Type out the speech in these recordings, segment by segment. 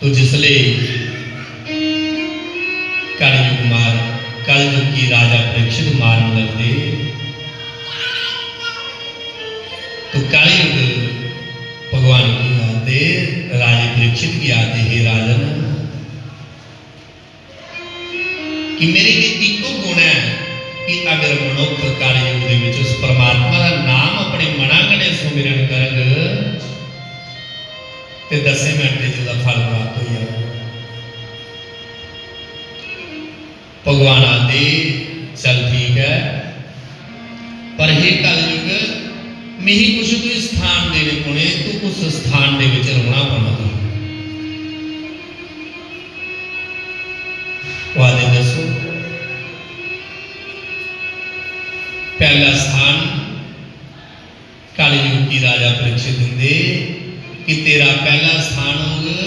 तो जिसले कलयुग की राजा परीक्षित मारन लगते तो कलयुग भगवान की आते राजे परीक्षित की आते हे राजन कि मेरे लिए इको गुण है कि अगर मनुख कलयुग के उस परमात्मा का नाम अपने मना कने सुमिरन करग ते 10 मिनट जो फल प्राप्त हो जाए। भगवान आदि चल ठीक है पर हे कलयुग मैं ही कुछ कोई स्थान देने पौने तू उस स्थान दे विच रहना पौना तू वादे दसो। पहला स्थान कलयुग की राजा परीक्षित देंदे कि तेरा पहला स्थान होगा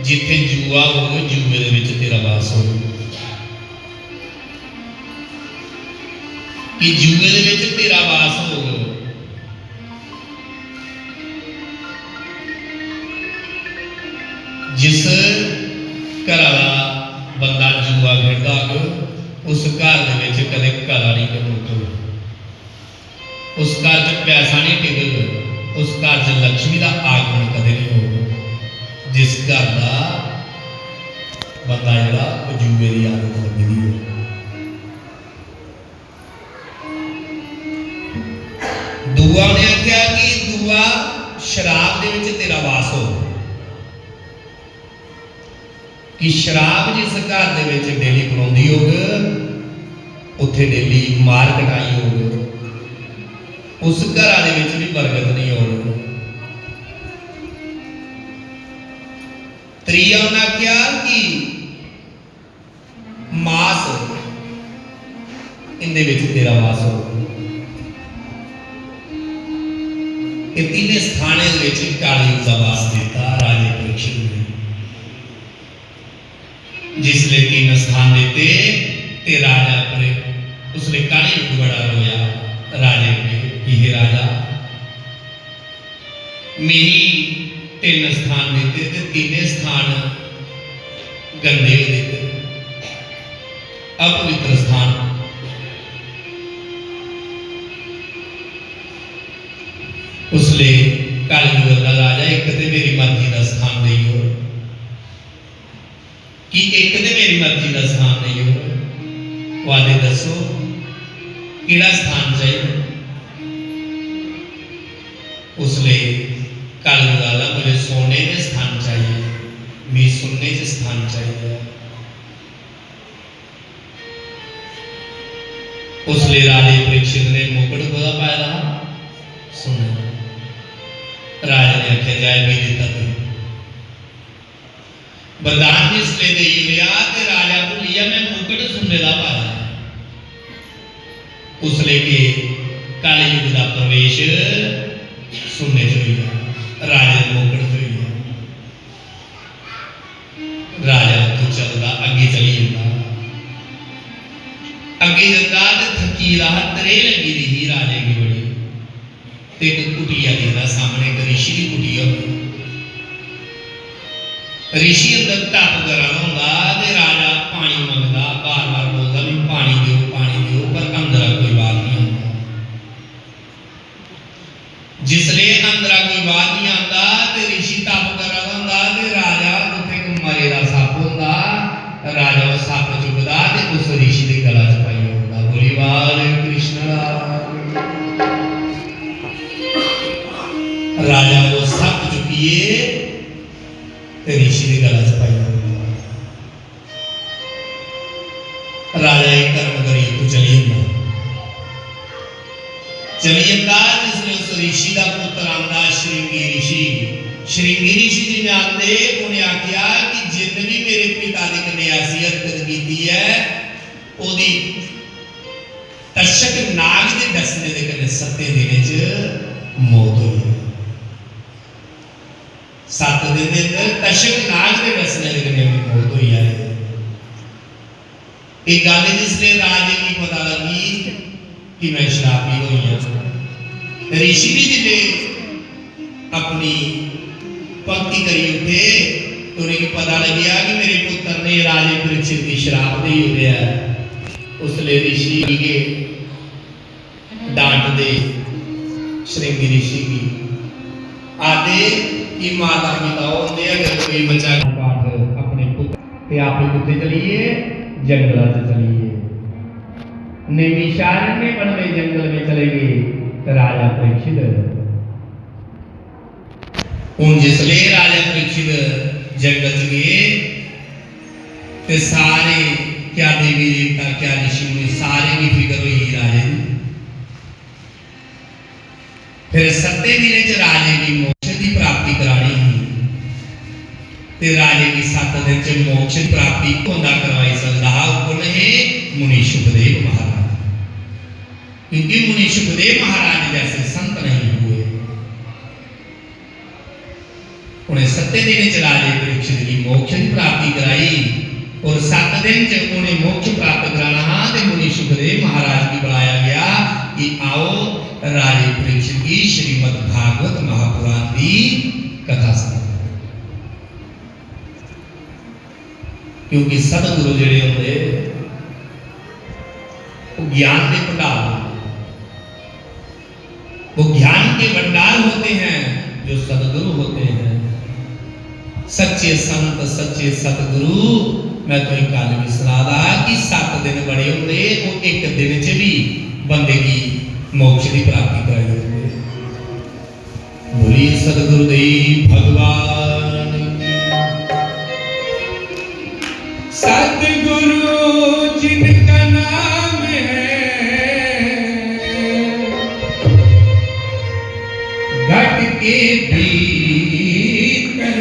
जिथे जुआ होगा जुए दे विच तेरा वास होगा कि जुए दे विच तेरा वास होगा। जिस घर वाला बंदा जुआ खेलता हो उस घर दे विच कदे घरा नहीं कमूगा उस घर च पैसा नहीं टिकेगा उस घर च लक्ष्मी का आगमन कदे नहीं होगा जिस घर का बंदा जरा जुए की आदत लगी दी हो। दुआ ने आख्या कि दुआ शराब दे विच तेरा वास हो कि शराब जिस घर दे विच डेली पिलाउंदी होग उत्थे डेली मार कटाई होग उस घर दे विच भी बरकत नहीं होगी। त्रीया उन्हें क्या कि मास इन तेरा वास हो। ये तीन स्थाने कलयुग का वास दिता राजे परीक्षित ने जिसले 3 स्थान देते ते राजा पर उसने कलयुग बड़ा रोया राजे के हे राजा मेरी 3 स्थान देते थे 3 स्थान गंदे देते अपवित्र स्थान उसले कलयुग का राजा एक ते मेरी मर्जी का स्थान नहीं हो कि एक ते मेरी मर्जी का स्थान नहीं हो वादे दसो किहड़ा स्थान चाहिए। उसले कलयुग वाला मुझे सोने में स्थान चाहिए मैं सुनने से स्थान चाहिए। उसले राजे परीक्षित ने मुकुट को पाया सुने राजा ने आख्या जाए भी दिता तो वरदान जिसले दे लिया ते राजा को लिया मैं मुकुट सुनने का पाया उसले के कलयुग का प्रवेश सुनने चाहिए राजा मुकुट चाहिए राजा तो चलता अगे चली जाता अगे जाता तो थकी राह तरे लगी रही राजे की बड़ी एक कुटिया देखा सामने एक ऋषि की कुटिया ऋषि अंदर तप करा होंगे राजा पानी मंगता बार बार बोलता भी पानी दो पर अंदर कोई बात नहीं आता। जिसले अंदर कोई बात नहीं आता तो ऋषि तप करा होंगे राजा उत्थे मरे का सप होंगे राजा वो सप चुकता उस ऋषि के गला च पाई होंगे। बोली बाल कृष्ण राजा है वो सख्त चुकिए ऋषि के गला च पाई। राजा एक कर्म करिए तो चलिए जिसने उस ऋषि का पुत्र आंदा श्रृंगी ऋषि जी ने आते उन्हें आख्या कि जिन भी मेरे पिता ने कने ऐसी हरकत की है ओदी तशक नाग के दसने के कने 7 दिन च मौत हुई। 7 दिन के अंदर तशक नाग के दसने के कने मौत हुई है। एक गल जिसने राजे की पता लगी कि मैं शराबी हुई हूं, ऋषि भी जिले अपनी पंक्ति करी उठे तो उन्हें पता लगिया कि मेरे पुत्र ने राजे परीक्षित की शराब दी हुई है। उसले ऋषि के डांट दे श्रृंगी ऋषि की आदे कि माता पिता होंगे अगर कोई बच्चा पाठ अपने पुत्र ते आप कुत्ते चलिए जंगल से चलिए निमिषारण्य वन में जंगल में चले गए तो राजा परीक्षित उन जिसले राजा परीक्षित जंगल च गए ते सारे क्या देवी देवता क्या ऋषि मुनि सारे की फिक्र हुई राजे की। फिर 7 दिन च राजे की मोक्ष की प्राप्ति करानी ते राजे की 7 दिन च मोक्ष प्राप्ति होंदा करवाई सकदा कौन है मुनि सुखदेव महाराज, क्योंकि मुनि सुखदेव महाराज जैसे संत नहीं हुए। उन्हें 7 दिन च राजे परीक्षित की मोक्ष की प्राप्ति कराई और 7 दिन च उन्हें मोक्ष प्राप्त कराना ते मुनि सुखदेव महाराज की बुलाया गया कि आओ राजे परीक्षित की श्रीमद् भागवत महापुराण की कथा सुनो। क्योंकि सतगुरु जिहड़े होंदे वो ज्ञान के भंडार, वो ज्ञान के भंडार होते हैं जो सतगुरु होते हैं। सच्चे संत सच्चे सतगुरु मैं तो एक गल भी सुना कि 7 दिन बड़े होंगे वो एक दिन च भी बंदे की मोक्ष की प्राप्ति कराई होंगे। बोलिए सतगुरुदेव भगवान। सतगुरु जिनका नाम है घट के भीतर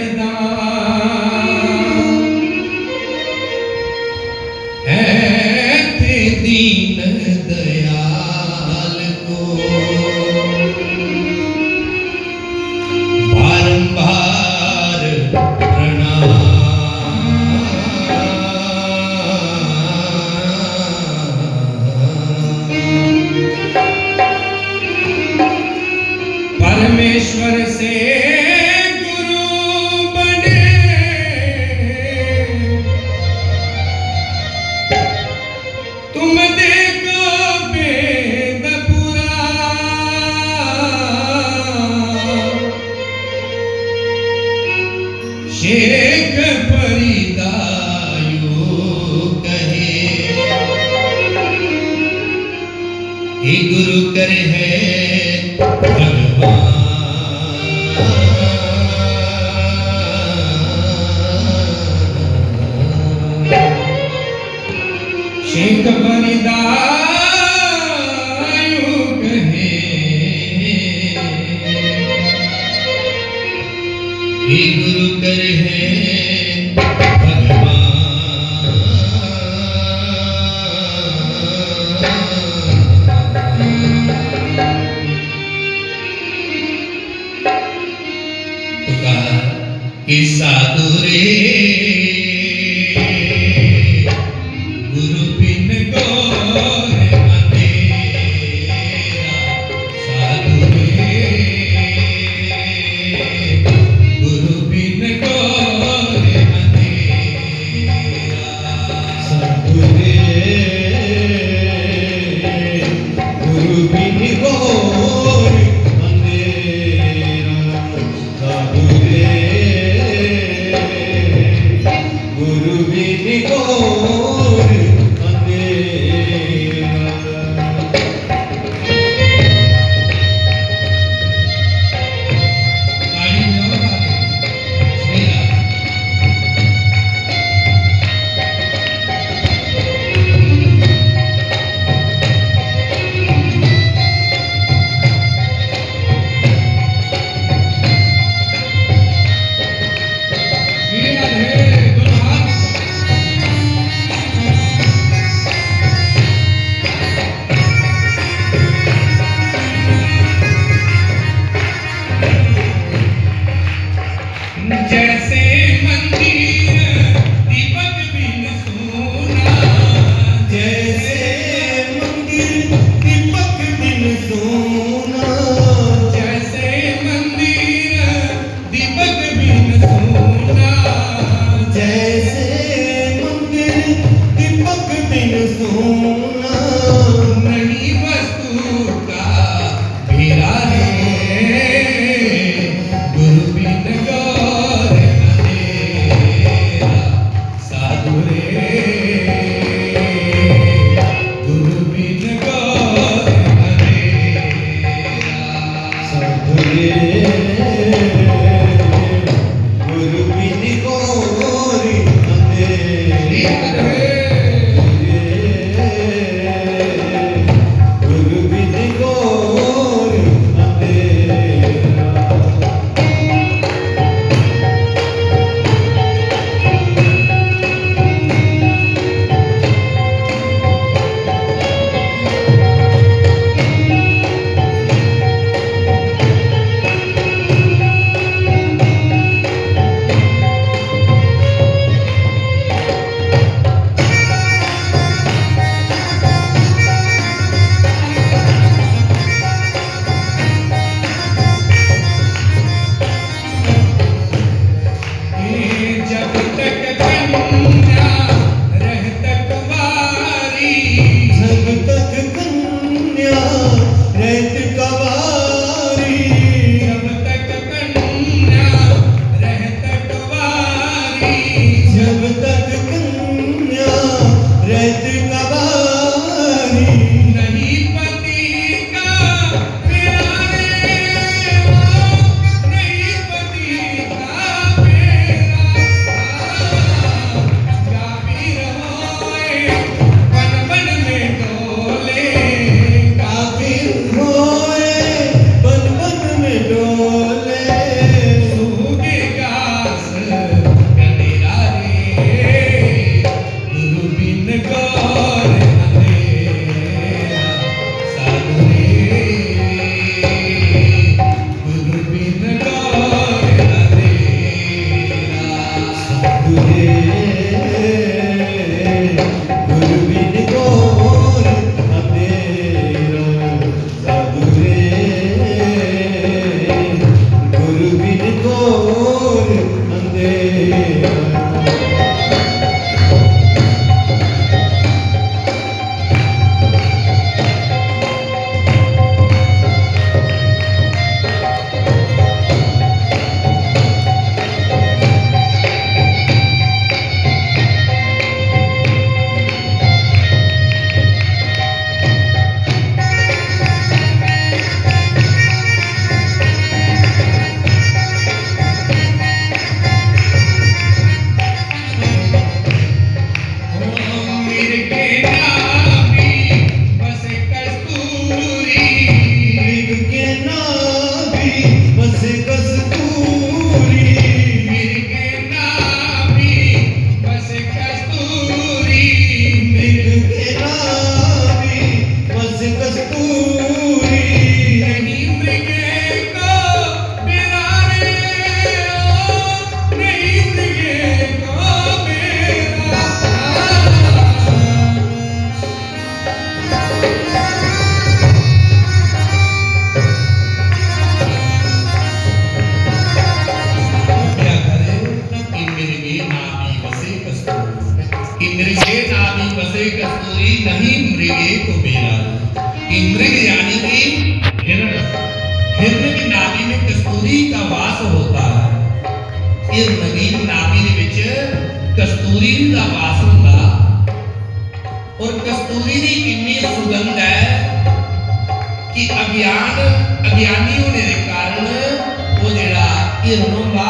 दीन दयाल को बारंबार प्रणाम। परमेश्वर से गुरु बने तुम देखो वेद पुराण शेख परिदायु कहे हे गुरु करे है भगवान। शेख परिदायु कहे हे गुरु करे है भगवान। तो कहा कि साधु रे गुरु बिन गौर अंधेरा, साधु रे गुरु बिन गौर अंधेरा, साधु रे गुरु बिन गौर अंधेरा, साधु रे जैसे मंदिर दीपक बिन सोना, जैसे मंदिर दीपक बिन सोना, जैसे मंदिर दीपक बिन सोना, जैसे मंदिर दीपक बिन सोना, नहीं वस्तु का मेरा रे, गुरु बिन गौर अंधेरा, साधु रे, गुरु बिन गौर अंधेरा, साधु रे, गुरु बिन गौर अंधेरा, गुरु बिन गौर अंधेरा। जब तक कन्या रह तक वारी, जब तक कन्या रहत कवारी, जब तक कन्या रहत कवारी, जब तक कन्या रहत कवारी, नहीं पति का मेरा रे, नहीं पति का मेरा, काफिर होए बन बन में डोले, काफिर होए बन बन में डोले, सूखे घास गंडेरा रे, गुरु बिन गौर अंधेरा, साधु रे, गुरु बिन गौर अंधेरा, साधु रे, गुरु बिन गौर अंधेरा, साधु रे, गुरु बिन गौर अंधेरा। मिर्गे नाभी बस कस्तूरी, मिर्गे नाभी बस कस्तूरी, मिर्गे नाभी बस कस्तूरी, मिर्गे नाभी बस कस्तूरी, नहीं मृगे को मेरा रे, नहीं मृगे को मेरा, क्या करे कि मृगे नाभी बसे कस्तूरी, कि मृगे नाभी बसे कस्तूरी, नहीं मृगे को मेरा, कि मृग यानी कि हिरण, हिरण की नाभि में कस्तूरी का वास होता है, इस नदी नाभि ਦੇ ਵਿੱਚ कस्तूरी ਦਾ ਵਾਸ ਹੁੰਦਾ, और कस्तूरी ਦੀ ਇੰਨੀ ਸੁਗੰਧ ਹੈ कि अज्ञानी होने के कारण वो ਜਿਹੜਾ हिरण ਹੁੰਦਾ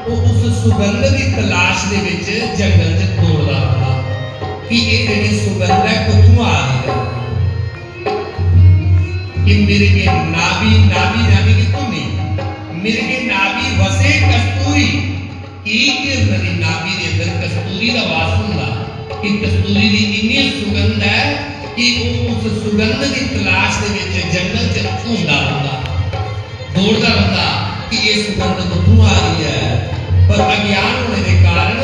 ਉਹ ਉਸ ਸੁਗੰਧ ਦੀ ਤਲਾਸ਼ ਦੇ ਵਿੱਚ ਜੰਗਲ 'ਚ ਦੌੜਦਾ ਹੁੰਦਾ कि ਇਹ ਜਿਹੜੀ ਸੁਗੰਧ ਹੈ ਕਿੱਥੋਂ ਆ ਰਹੀ ਹੈ, कि मिर्गे नाभि, नाभि यानी कि धुनी, मिर्गे नाभि वसे कस्तूरी, कि हिरण ਦੀ नाभि ਦੇ ਅੰਦਰ कस्तूरी ਦਾ ਵਾਸ ਹੁੰਦਾ, कि कस्तूरी ਦੀ ਇੰਨੀ ਸੁਗੰਧ ਹੈ कि ਉਹ ਉਸ ਸੁਗੰਧ ਦੀ ਤਲਾਸ਼ ਦੇ ਵਿੱਚ ਜੰਗਲ 'ਚ ਘੁੰਮਦਾ ਹੁੰਦਾ, ਦੌੜਦਾ ਹੁੰਦਾ कि ये सुगंध कितों आ रही है। अज्ञान होने के कारण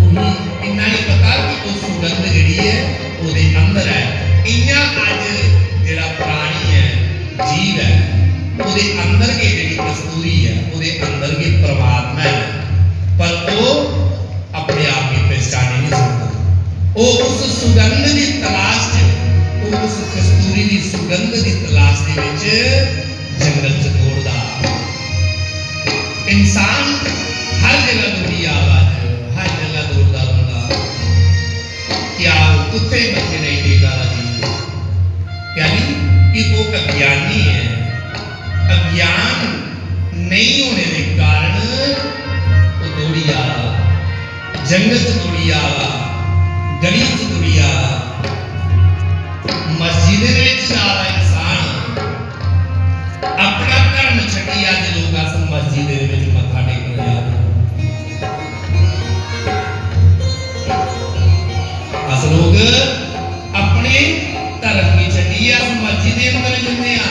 उन्हें इन्ना नहीं पता कि वो सुगंध जिहड़ी है ਉਹਦੇ अंदर है। इयां अज जिहड़ा प्राणी है जीव है ਉਹਦੇ अंदर की जिहड़ी कस्तूरी है ਉਹਦੇ अंदर के परमात्मा है, पर वो अपने आप की पहचान नहीं सकता। वो उस सुगंध की तलाश उस कस्तूरी की सुगंध की तलाश के विच जंगल च दौड़दा। इंसान हर जगह दौड़ी आवाज हर जगह दौड़ता रहता। क्या वो कुत्ते बच्चे नहीं देगा राजी? यानी कि वो अज्ञानी है। अज्ञान नहीं होने के कारण वो दौड़ी आ रहा, जंगल च दौड़ी आ रहा, गली च दौड़ी आ रहा, मस्जिद में जा रहा इंसान अपना धर्म छड्डी अज लोग अस मस्जिद में मत्था टेकन जा रहे। अस लोग अपने धर्म की छड्डी अस मस्जिद के अंदर जन्ने आ।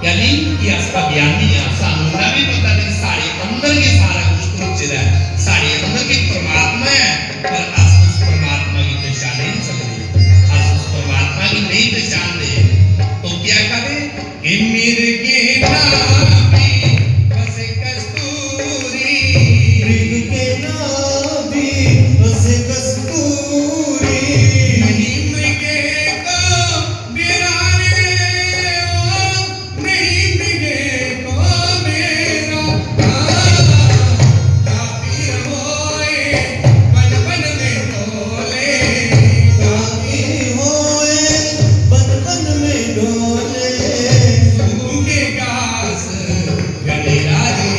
यानी कि अस अज्ञानी आ। सानू ना भी पता नहीं सारे अंदर के सारा कुछ कुछ है, सारे अंदर के परमात्मा है, पर अस उस परमात्मा की पहचान नहीं सकते। अस उस परमात्मा की नहीं पहचानते तो क्या करें? मिर्गे नाभि बसे कस्तूरी, मृगे नाभि बसे कस्तूरी, नहीं मृगे को मेरा रे ओ, नहीं मृगे को मेरा काफी होए बन बन में डोले, काफी होए बन बन में डोले, सूखे घास गलेरा रे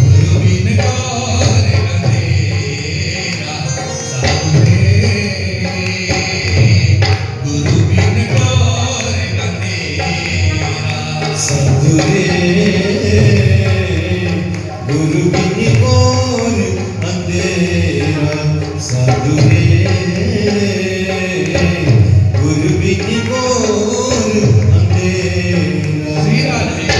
गुरु बिन गौर अंधेरा साधु रे, गुरु बिन गौर अंधेरा साधु रे गुरु बिन घोर अंधेरा, साधु रे गुरु बिन घोर अंधेरा। श्री राधे।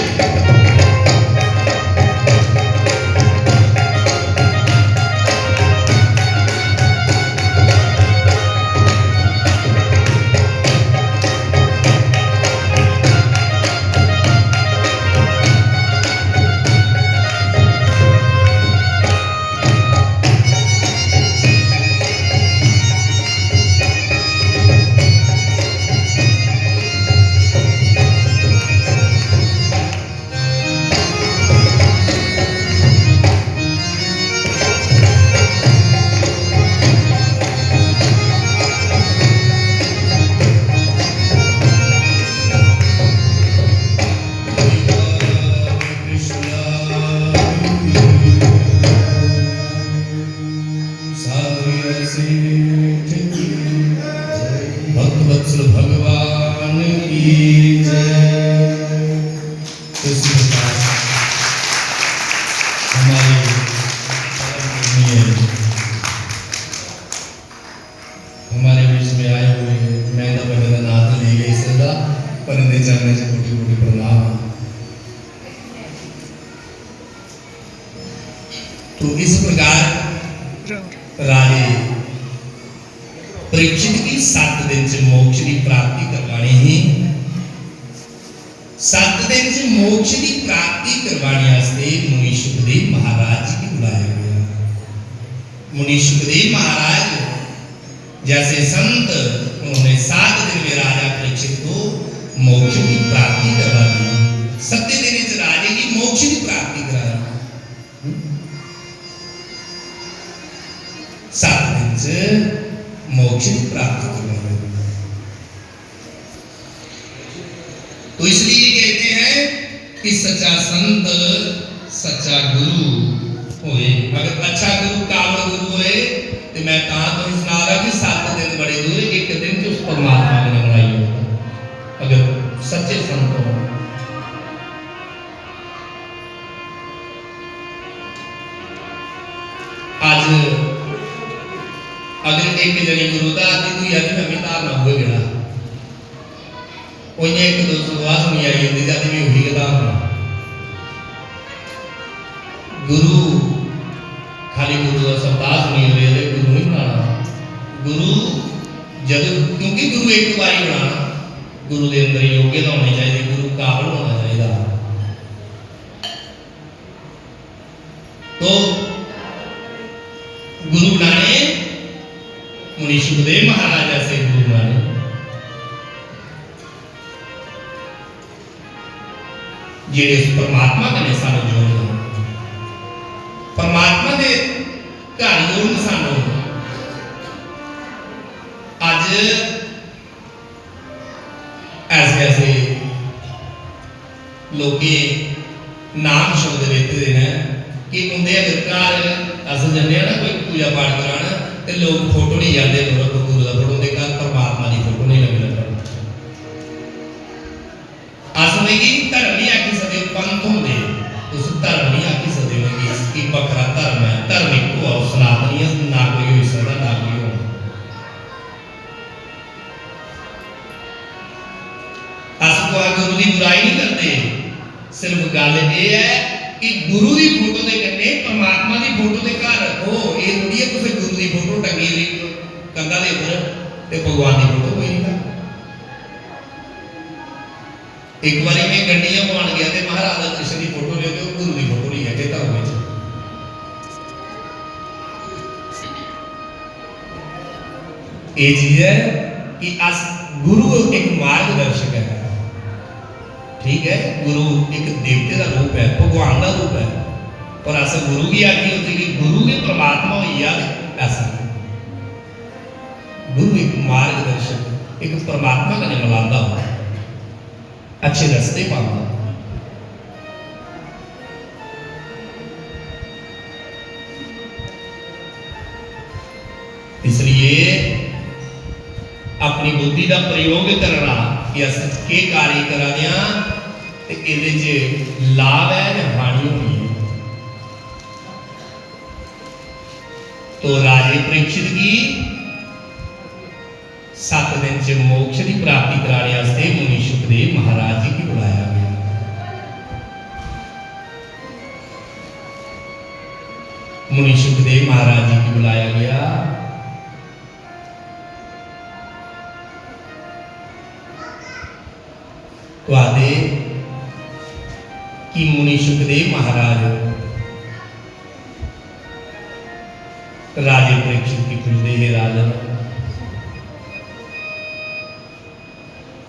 भक्त वत्सल भगवान की जय। इस प्रकार हमारे हमारे बीच में आए हुए मैदा बगैर नाथ ले गई सदा परंदे चलने से कोटि कोटि प्रणाम। तो इस प्रकार राजे परीक्षित की 7 दिन से मोक्ष की प्राप्ति करवानी है। 7 दिन से मोक्ष की प्राप्ति करवाने वास्ते मुनि सुखदेव महाराज जी को बुलाया गया। मुनि सुखदेव महाराज जैसे संत उन्होंने 7 दिन में राजा परीक्षित को मोक्ष की प्राप्ति करवा दी। 7 दिन से राजे की मोक्ष की प्राप्ति करा। 7 दिन से मोक्ष की प्राप्ति करवा दी। तो इसलिए कहते हैं कि सच्चा संत सच्चा गुरु होए। अगर अच्छा गुरु कामड़ गुरु होए तो मैं कहा तो सुना रहा कि 7 दिन बड़े दूर, 1 दिन तो उस परमात्मा ने बनाई हो। अगर सच्चे संत हो आज अगर एक जनी गुरुदा आदि कोई आदि हमें तार ना हुए गड़ा ओने एक दो सुवास नहीं आई होती जाती भी हुई गदा गुरु खाली गुरु का सरदार नहीं हुए गुरु नहीं बनाना। गुरु जब क्योंकि गुरु एक बार ही बनाना, गुरु के अंदर योग्यता होनी चाहिए, गुरु काबल होना चाहिए। तो गुरु बनाने मुनि सुखदेव महाराज ऐसे गुरु बनाने। जेड़े उस परमात्मा कने सानू जोड़न, परमात्मा दे घर जोड़न सानू। अज ऐसे ऐसे लोगे नाम शब्द लेते हैं कि उनके अगर घर अस जाने ना कोई पूजा पाठ कराना तो लोग फोटो नहीं जाते, गुरु का फोटो उनके घर परमात्मा की फोटो नहीं लगी लगता। अस की धर्म नहीं आखी सकते, पंथ होंगे उस धर्म नहीं आखी सकते कि बखरा धर्म है। धर्म एक हो सनातनी है, ना कोई हो सकता ना कोई हो। अस गुरु की बुराई नहीं करते, सिर्फ गल यह है कि गुरु की फोटो के कन्ने परमात्मा की फोटो के घर रखो। ये थोड़ी है किसी गुरु की फोटो टंगी हुई कंधा के ऊपर ते भगवान की फोटो कोई नहीं। एक बार मैं गड्डियां पवान गया तो महाराजा कृष्ण की फोटो ले के गुरु की फोटो नहीं है धर्म में। ये चीज है कि अस गुरु एक मार्गदर्शक है, ठीक है। गुरु एक देवते का रूप है, भगवान का रूप है। और अस गुरु की आखी होती कि गुरु के परमात्मा हो यार, ऐसा गुरु एक मार्गदर्शक, एक परमात्मा का मिलाता हो, अच्छे रास्ते पाता। इसलिए अपनी बुद्धि का प्रयोग करना कि अस के कार्य करा दिया ते इहदे च लाभ है या हानि होनी है। तो राजे परीक्षित की 7 दिन च मोक्ष की प्राप्ति कराने वास्ते मुनि सुखदेव महाराज जी की बुलाया गया। मुनि सुखदेव महाराज जी की बुलाया गया। तो आदे कि मुनि सुखदेव महाराज राजे परीक्षित की पूछते हैं, राजन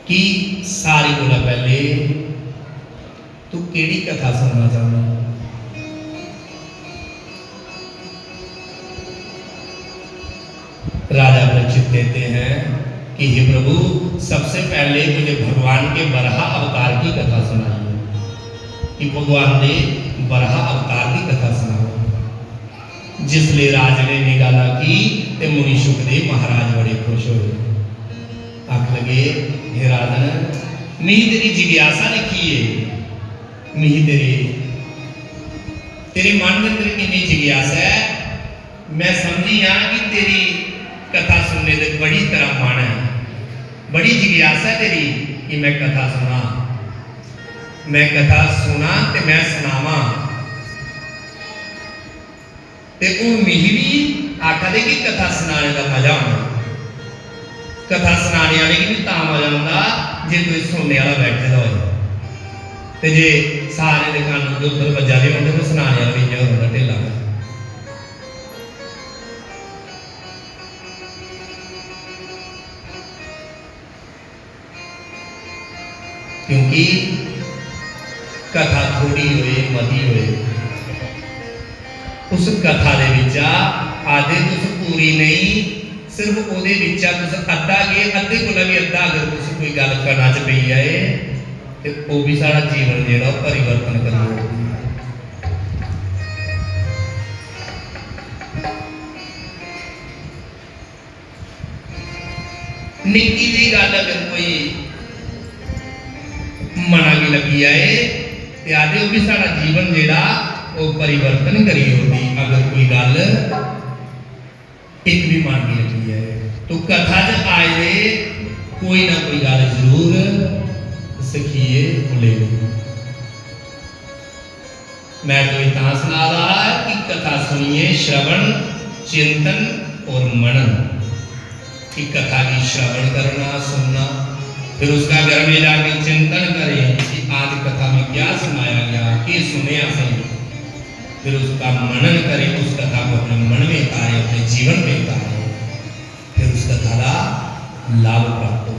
कि सारी गुना पहले तू केड़ी कथा सुनना चाहना? राजा परीक्षित कहते हैं कि हे प्रभु, सबसे पहले मुझे भगवान के बरहा अवतार की कथा सुनाइए, कि भगवान ने बरहा अवतार की कथा सुनाओ। जिसले राज ने निगाला की ते मुनि सुखदेव महाराज बड़े खुश हुए। आख लगे, हे राजन, मिही तेरी जिज्ञासा लिखी है, मिही तेरे मन में तेरी कितनी जिज्ञासा है, मैं समझी हाँ कि तेरी कथा सुनने से बड़ी तरह मन है, बड़ी जिज्ञासा है तेरी कि मैं कथा सुना, मैं कथा सुना ते मैं सुनावा। ते वो मिही भी आखा दे कि कथा सुनाने का मजा होना, कथा सुनाने वाले की भी ता मजा होता जे कोई सुनने वाला बैठे हो, ते जे सारे दे कान के उपर वजा दे होंदे तो सुनाने वाला भी जो होंदा ढेला। क्योंकि कथा थोड़ी होए मती होए, उस कथा दे विचा आधे तुस पूरी नहीं, सिर्फ ओदे विचा तुस अद्धा गए, अद्धे कोला भी अद्धा अगर तुस कोई गल करना च पई आए ते वो भी सारा जीवन जेड़ा परिवर्तन करो। निक्की जी गल अगर कोई मना की लगी आए ते आधे वो भी सारा जीवन जेड़ा वो परिवर्तन करी होती। अगर कोई गल एक भी मन की लगी है तो कथा च आए दे कोई ना कोई गल जरूर सीखिए बोले। मैं तो इतना सुना रहा है कि कथा सुनिए, श्रवण, चिंतन और मनन। कि कथा की श्रवण करना, सुनना, फिर उसका घर में जाकर चिंतन करें कि आज कथा में क्या सुनाया गया, कि सुने सही, फिर उसका मनन करें, उस कथा को अपने मन में उतारें, अपने जीवन में उतारें, फिर उस कथा का लाभ प्राप्त हो।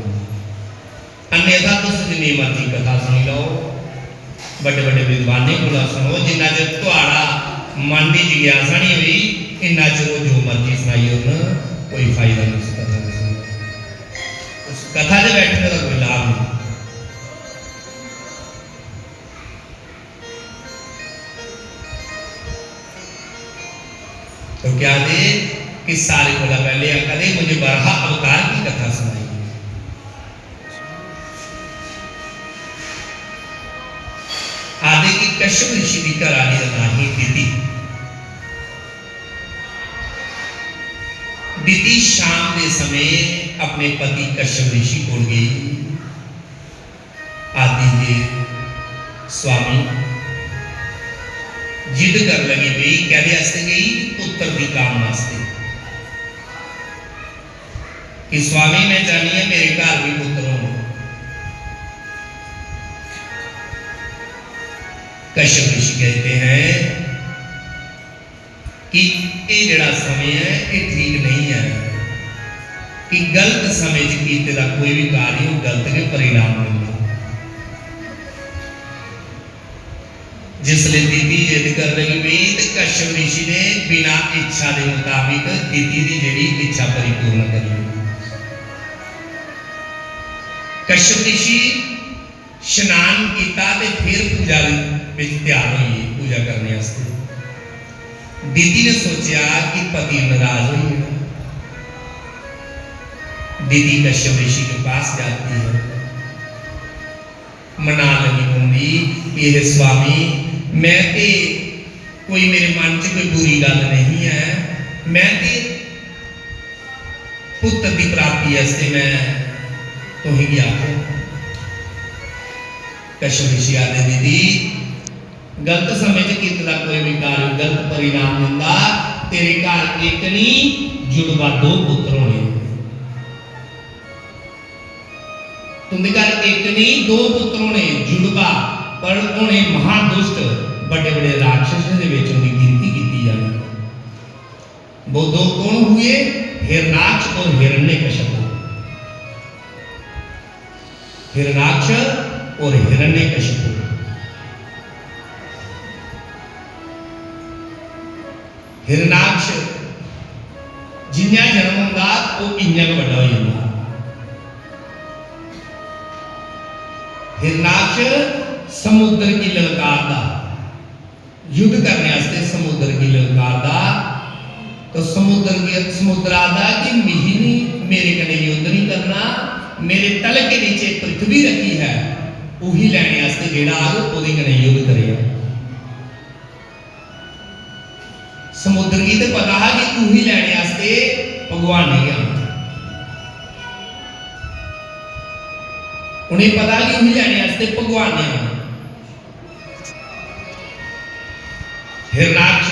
अन्यथा तो जिन्नी मर्जी कथा सुनी लो, बड़े बड़े विद्वाने को सुनो, जिन्ना चर तुहाड़ा मन की जिज्ञासा नहीं हुई, इन्ना चर जो मर्जी सुनाई हो, कोई फायदा नहीं उस कथा का सुनने, उस कथा से बैठने का कोई लाभ नहीं। तो क्या दे कि सारे को पहले कदे मुझे बरहा अवतार की कथा सुनाई। आदि की कश्यप ऋषि की कराली राही दीदी शाम के समय अपने पति कश्यप ऋषि को गई। आदि के स्वामी जिद कर लगी गई, कहते गई पुत्र की काम वास्ते कि स्वामी मैं चाहनी है मेरे घर भी पुत्र हो। कश्यप ऋषि कहते हैं कि ये जड़ा समय है ये ठीक नहीं है, कि गलत समय कीते का कोई भी कार्य गलत के परिणाम मिलता। जिसले दीदी जिद कर रही गई तो कश्यप ऋषि ने बिना इच्छा के मुताबिक दीदी की जी इच्छा परिपूर्ण करी। कश्यप ऋषि स्नान किया ते फिर पूजा में तैयार हुई पूजा करने वास्ते। दीदी ने सोचा कि पति नाराज हुई है। दीदी कश्यप ऋषि के पास जाती है, मना लगी होंगी ये स्वामी मैं ते कोई मेरे मन च कोई बुरी गल नहीं है, मैं ते पुत्र की प्राप्ति वास्ते मैं तुही गया। कश्यप ऋषि आदि दीदी गलत समय कितना कोई भी कार्य गलत परिणाम दिता, तेरे घर एक नहीं जुड़वा 2 पुत्र होने, तुम्हारे घर एक नहीं 2 पुत्र होने जुड़वा, पर होने महादुष्ट बड़े बड़े राक्षस के विच उनकी गिनती की जाए। वो 2 कौन हुए? हिरणाक्ष और हिरण्यकश्यप। हिरणाक्ष और हिरण्यकश्यप। हिरणाक्ष जिन्ना जन्म होगा वो इन्ना बड़ा हो जाता। हिरणाक्ष समुद्र की ललकार का युद्ध करने वास्ते समुद्र की ललकार का, तो समुद्र आदा कि मिहिनी मेरे कने युद्ध नहीं करना, मेरे तल के नीचे पृथ्वी रखी है वही लैने वास्ते जेड़ा आग ओदे कने युद्ध करेगा। समुद्र की तो पता है कि वही लैने वास्ते भगवान नहीं आना, उन्हें पता कि वही लैने वास्ते भगवान ने आना। हिरणाक्ष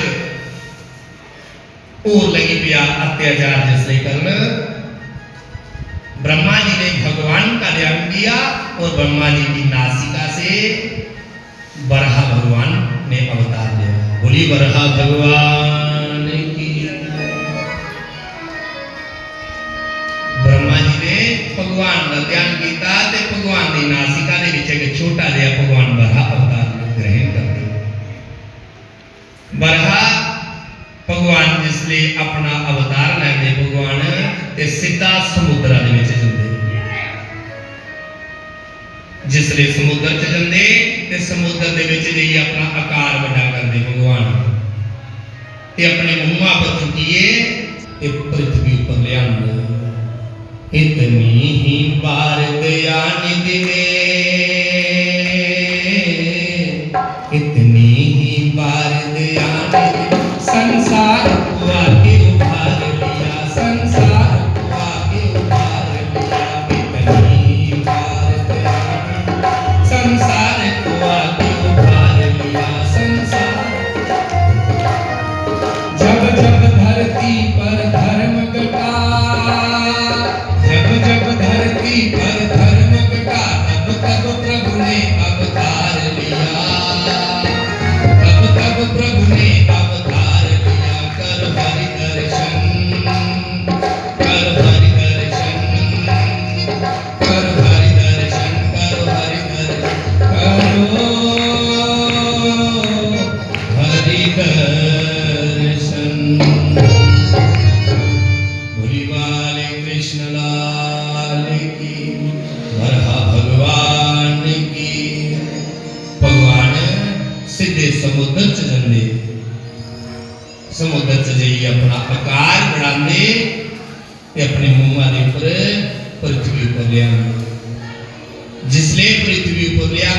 और लगी पिया अत्याचार जिसने करना, ब्रह्मा जी ने भगवान का ध्यान किया और ब्रह्मा जी की नासिका से बरहा भगवान ने अवतार लिया। बोली बरहा भगवान की। ब्रह्मा जी ने भगवान का ध्यान किया ते भगवान की नासिका दे विच एक छोटा जिहा भगवान बरहा अवतार ग्रहण कर लिया। बरहा भगवान जिसले अपना अवतार लैंदे भगवान ते सीधा समुद्र दे विच जांदे। जिसले समुद्र च जांदे ते समुद्र दे विच जाइए अपना आकार बड़ा करदे भगवान ते अपने मुंहां पर चुकिए ते पृथ्वी पर ले आंदे। इतनी ही बार दया निधि ने, इतनी ही बार दया निधि संसार को आके उभार लिया, संसार को आके उभार लिया। इतनी बार दया संसार को आके उभार लिया, संसार सीधे समुद्र च जाते, समुद्र च जाइए अपना आकार बढ़ाते अपने मुंह के उपर पृथ्वी पर लिया। जिसले पृथ्वी पर लिया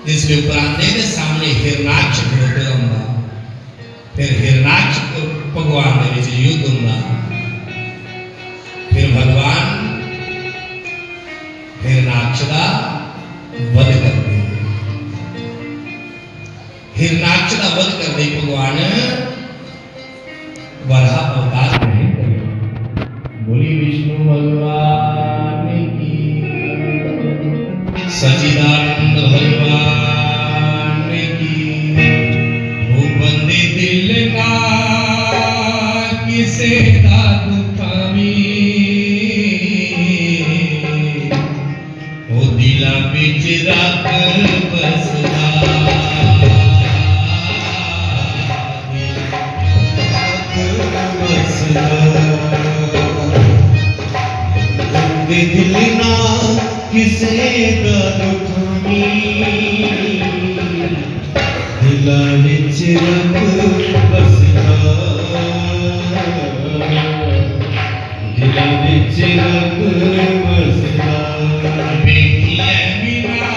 जिसले ऊपर आते के सामने हिरणाक्ष खड़ोते होंगे, फिर हिरणाक्ष भगवान के युद्ध होंगे, फिर भगवान हिरणाक्ष का वध करते, हिरणाक्ष का वध करते भगवान वराह अवतार ग्रहण करे। बोली विष्णु भगवान की, सच्चिदानंद भगवान की। वो बंदे दिल ना किसे दादू पावी, वो दिला बिच रख बसदा, दिल ना किसे दा दुखानी, दिला विच रब बसदा, दिला विच रब बसदा। बेटियां बिना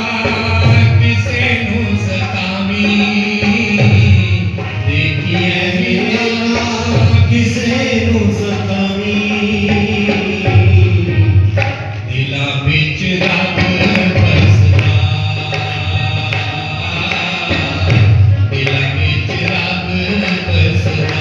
किसे नू सतावी, बेटियां बिना किसे नू सतावी, दिला बिच रब बसदा, दिला बिच रब बसदा।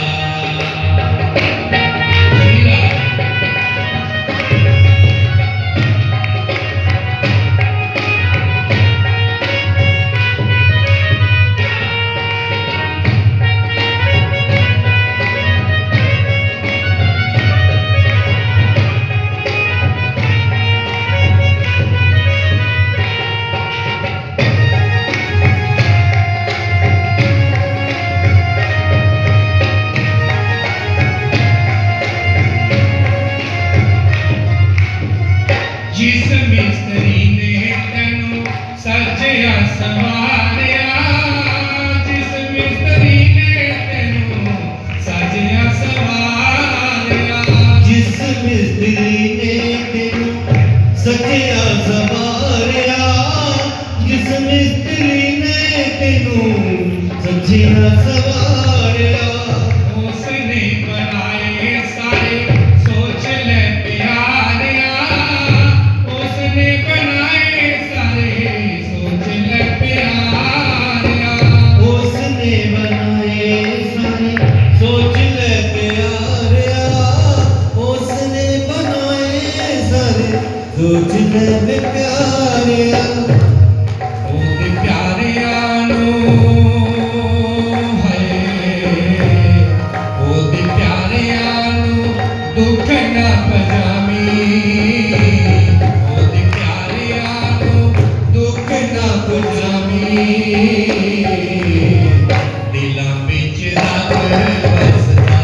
जिस मिस्त्री ने तेनू सजया सवारिया, जिस मिस्त्री ने तेनू सजया सवारिया, जिस मिस्त्री ने तेनू सजया सवारिया, जिस मिस्त्री ने तेनू सजया सवारिया, उसने बनाए सारे सोच ले प्यारिया, उसने बनाए सारे सोच ले प्यारिया, उसने बनाए सारे सोच ले प्यारिया, उसने बनाए सारे सोच ले प्यारिया। ओदे प्यारिया नो ओदे प्यारिया नो दुख न पजामी, ओदे प्यारिया नो दुख न पजामी, दिलां बिच रब बसदा,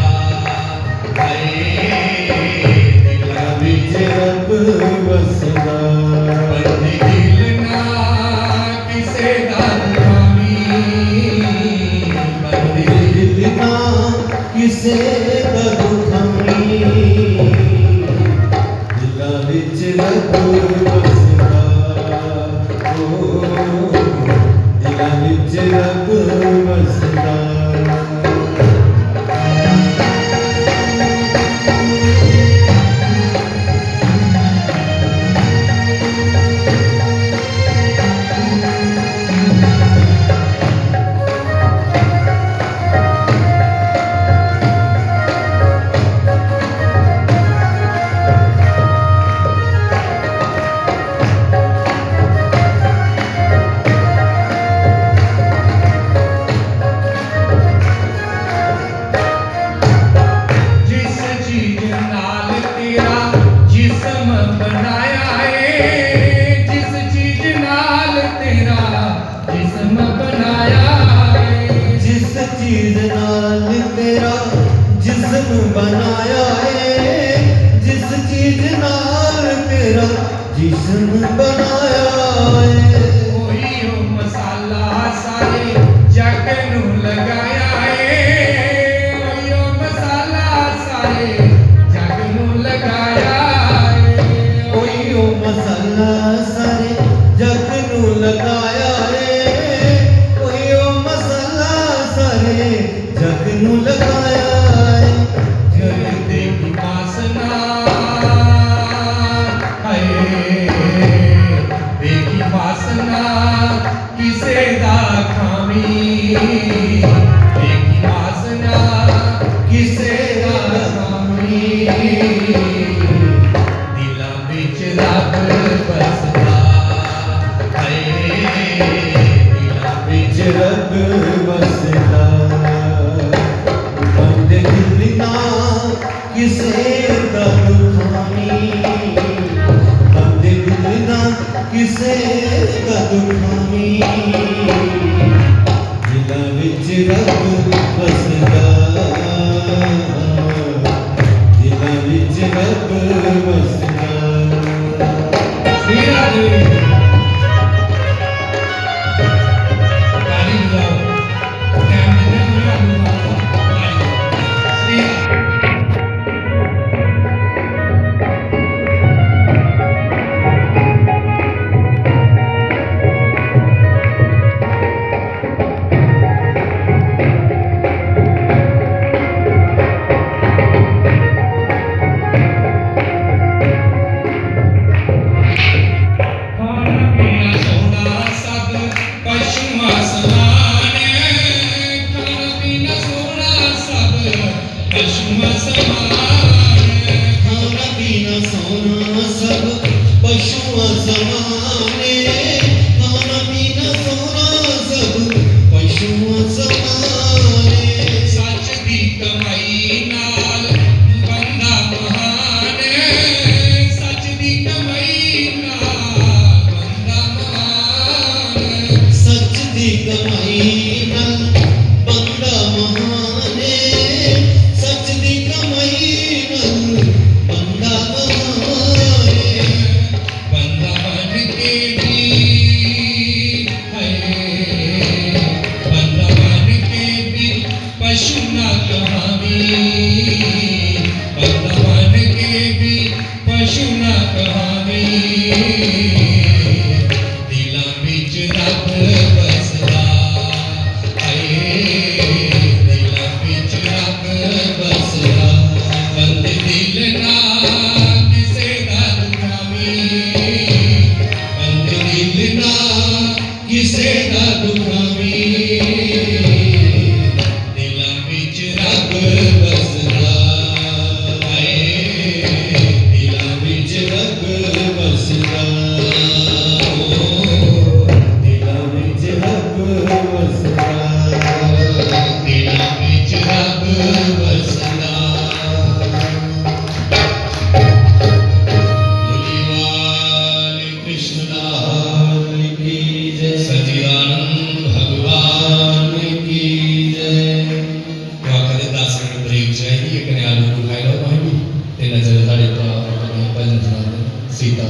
दिलां बिच रब बसदा, बंदे दिल ना किसे दा दुखावी, बंदे दिल ना किसे दा दुखावी, दिला विच रब बसदा, ओ दिला विच रब बसदा। चीज नाल तेरा जिस्म बनाया है, जिस चीज नाल तेरा जिस्म बनाया है, वही ओ मसाला देखी वासना किसे रानी दिला बिच रब बसदा है दिला बिच बिच रब बसदा बंदे दिल ना किसे दा दुखानी बंदे दिल ना किसे दा दुखानी दिला बिच रब बसदा दिला बिच रब बसदा श्री राधे ताली बजाओ टाइम देना मुझे आलू मारता ताली श्री राधे खाना पीना सोना सब पशुओं समान खाना पीना सोना सब पशुओं समान खाना पीना सोना सब पशुओं समाने खाना पीना सोना सब पशुओं समाने सच दी कमाई नाल बंदा महान सच दी कमाई नाल बंदा महान सच दी कमाई नल बंदा महाने सच दी कमाई नल बंदा महाने बंदा बन के भी है बंदा बन के भी पशु ना कहावी बंदा बन के भी पशु ना कहावी दिला बिच रब बसदा है दिला बिच रब बसदा बंदे दिल ना किसे दा दुखावी बंदे दिल ना किसे दा दुखावी दिला बिच रब बसदा है दिला बिच रब बसदा दिला बिच रब बसदा दिला बिच रब बसदा मुलीवाल कृष्ण दास की जय सच्चिदानंद भगवान की जय तो आखिर 10 मिनट ब्रेक चाहिए कने आलू खाई लो भाई ते नजर साढ़े भजन सुना दे सीता